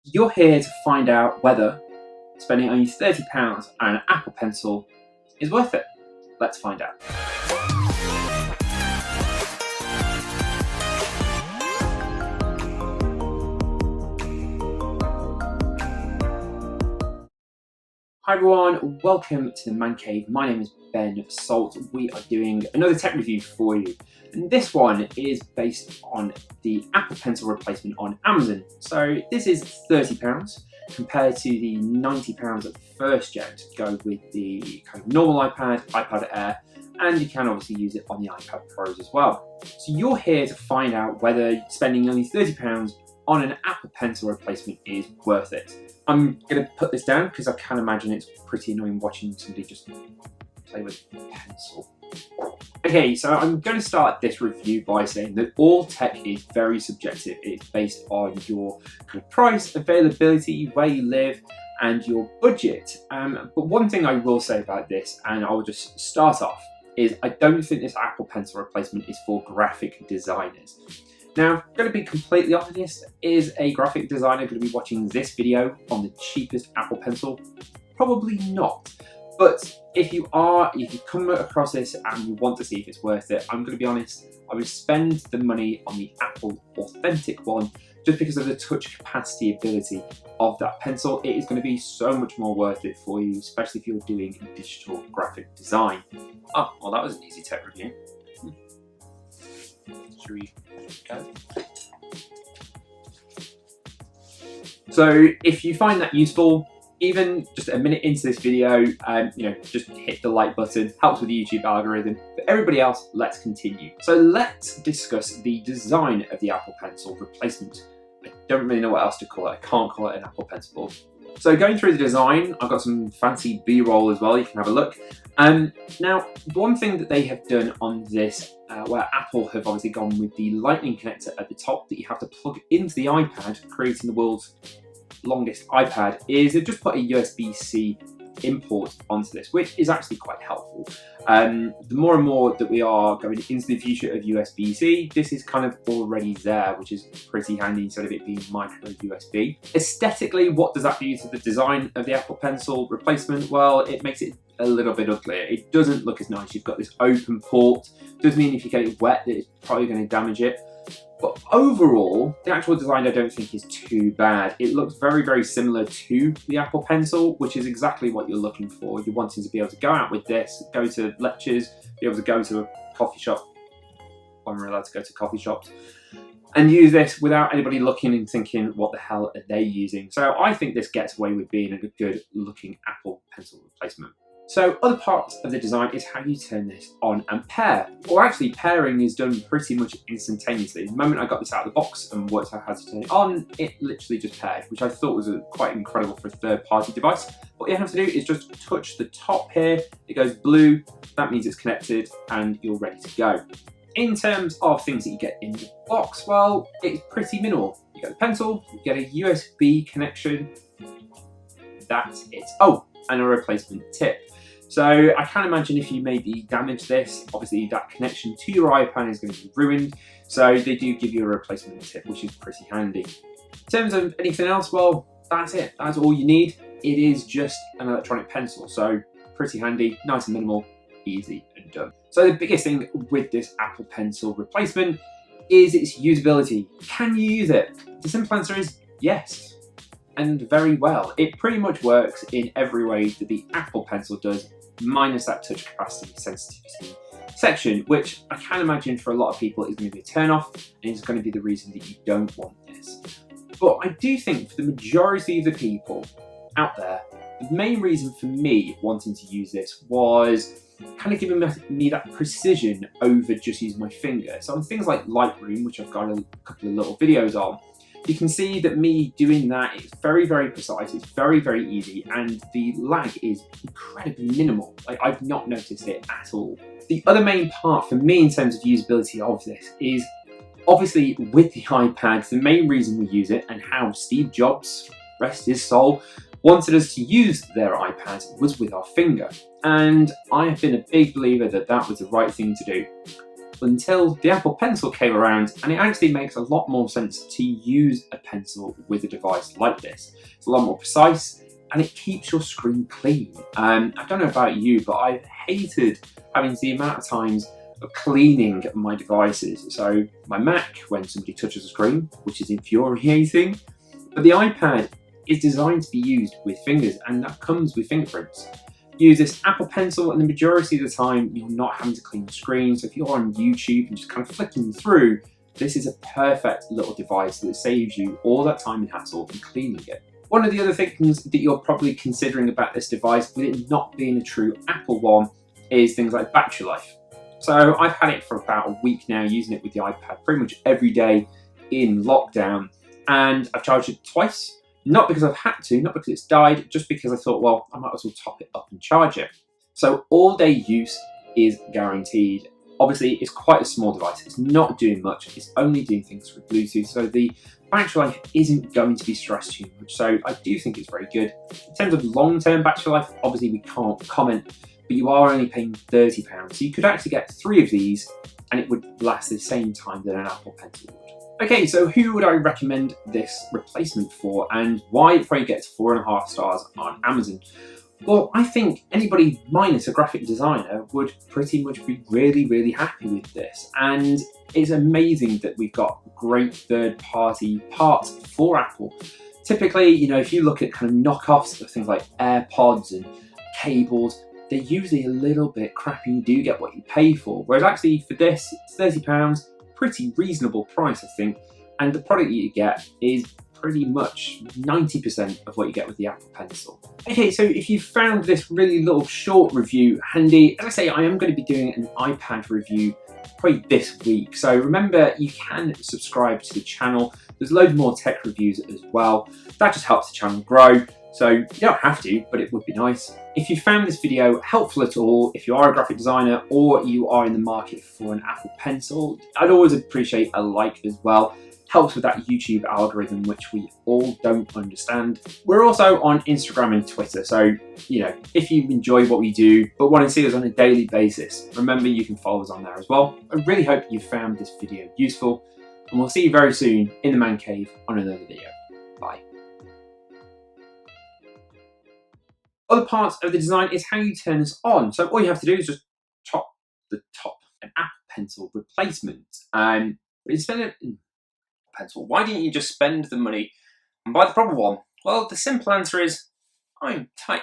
You're here to find out whether spending only £30 on an Apple Pencil is worth it. Let's find out. Hi everyone, welcome to the Mancave. My name is Ben Salt. We are doing another tech review for you. And this one is based on the Apple Pencil replacement on Amazon. So this is £30 compared to the £90 at first gen to go with the kind of normal iPad, iPad Air, and you can obviously use it on the iPad Pros as well. So you're here to find out whether spending only £30 on an Apple Pencil replacement is worth it. I'm going to put this down because I can imagine it's pretty annoying watching somebody just play with a pencil. Okay, so I'm going to start this review by saying that all tech is very subjective. It's based on your kind of price, availability, where you live, and your budget. But one thing I will say about this, and I'll just start off, is I don't think this Apple Pencil replacement is for graphic designers. Now, I'm going to be completely honest, is a graphic designer going to be watching this video on the cheapest Apple Pencil? Probably not. But if you come across this and you want to see if it's worth it, I'm going to be honest, I would spend the money on the Apple Authentic one just because of the touch capacity ability of that pencil. It is going to be so much more worth it for you, especially if you're doing digital graphic design. Oh, well, that was an easy tech review. Should we go? So if you find that useful, even just a minute into this video, just hit the like button, helps with the YouTube algorithm. For everybody else, let's continue. So let's discuss the design of the Apple Pencil replacement. I don't really know what else to call it. I can't call it an Apple Pencil. So going through the design, I've got some fancy B-roll as well, you can have a look. Now, one thing that they have done on this, where Apple have obviously gone with the lightning connector at the top that you have to plug into the iPad, creating the world's longest iPad, is they've just put a USB-C import onto this, which is actually quite helpful. The more and more that we are going into the future of USB-C, this is kind of already there, which is pretty handy instead of it being micro USB. Aesthetically, what does that do to the design of the Apple Pencil replacement? Well, it makes it a little bit uglier. It doesn't look as nice. You've got this open port. Does mean if you get it wet that it's probably going to damage it. But overall, the actual design I don't think is too bad. It looks very, very similar to the Apple Pencil, which is exactly what you're looking for. You're wanting to be able to go out with this, go to lectures, be able to go to a coffee shop, when we're allowed to go to coffee shops, and use this without anybody looking and thinking, what the hell are they using? So I think this gets away with being a good looking Apple Pencil replacement. So other parts of the design is how you turn this on and pair. Or actually, pairing is done pretty much instantaneously. The moment I got this out of the box and worked out how to turn it on, it literally just paired, which I thought was quite incredible for a third-party device. What you have to do is just touch the top here. It goes blue, that means it's connected, and you're ready to go. In terms of things that you get in the box, well, it's pretty minimal. You get the pencil, you get a USB connection, that's it. Oh, and a replacement tip. So I can imagine if you maybe damage this, obviously that connection to your iPad is going to be ruined. So they do give you a replacement tip, which is pretty handy. In terms of anything else, well, that's it. That's all you need. It is just an electronic pencil. So pretty handy, nice and minimal, easy and done. So the biggest thing with this Apple Pencil replacement is its usability. Can you use it? The simple answer is yes, and very well. It pretty much works in every way that the Apple Pencil does, minus that touch capacity sensitivity section, which I can imagine for a lot of people is going to be a turn off and is going to be the reason that you don't want this. But I do think for the majority of the people out there, the main reason for me wanting to use this was kind of giving me that precision over just using my finger. So on things like Lightroom, which I've got a couple of little videos on, you can see that me doing that is very, very precise, it's very, very easy, and the lag is incredibly minimal. Like, I've not noticed it at all. The other main part for me in terms of usability of this is obviously with the iPad, the main reason we use it and how Steve Jobs, rest his soul, wanted us to use their iPads was with our finger. And I have been a big believer that that was the right thing to do. until the Apple Pencil came around, and it actually makes a lot more sense to use a pencil with a device like this. It's a lot more precise and it keeps your screen clean. I don't know about you, but I've hated having the amount of times of cleaning my devices. So my Mac, when somebody touches the screen, which is infuriating, but the iPad is designed to be used with fingers, and that comes with fingerprints. Use this Apple Pencil, and the majority of the time you're not having to clean the screen. So if you're on YouTube and just kind of flicking through, this is a perfect little device that saves you all that time and hassle in cleaning it. One of the other things that you're probably considering about this device, with it not being a true Apple one, is things like battery life. So I've had it for about a week now, using it with the iPad pretty much every day in lockdown, and I've charged it twice. Not because I've had to, not because it's died, just because I thought, well, I might as well top it up and charge it. So all day use is guaranteed. Obviously, it's quite a small device. It's not doing much. It's only doing things with Bluetooth. So the battery life isn't going to be stressed too much. So I do think it's very good. In terms of long-term battery life, obviously we can't comment, but you are only paying £30. So you could actually get 3 of these and it would last the same time that an Apple Pencil would. Okay, so who would I recommend this replacement for, and why it probably gets 4.5 stars on Amazon? Well, I think anybody minus a graphic designer would pretty much be really, really happy with this. And it's amazing that we've got great third-party parts for Apple. Typically, you know, if you look at kind of knockoffs of things like AirPods and cables, they're usually a little bit crappy. You do get what you pay for. Whereas actually for this, it's £30. Pretty reasonable price, I think, and the product you get is pretty much 90% of what you get with the Apple Pencil. Okay, so if you found this really little short review handy, as I say, I am going to be doing an iPad review probably this week. So remember, you can subscribe to the channel. There's loads more tech reviews as well. That just helps the channel grow. So you don't have to, but it would be nice. If you found this video helpful at all, if you are a graphic designer or you are in the market for an Apple Pencil, I'd always appreciate a like as well. Helps with that YouTube algorithm, which we all don't understand. We're also on Instagram and Twitter, so you know, if you enjoy what we do but want to see us on a daily basis, remember you can follow us on there as well. I really hope you found this video useful, and we'll see you very soon in the Man Cave on another video. Bye. Other parts of the design is how you turn this on. So all you have to do is just chop the top, an Apple Pencil replacement. But instead of pencil, why didn't you just spend the money and buy the proper one? Well, the simple answer is I'm tight.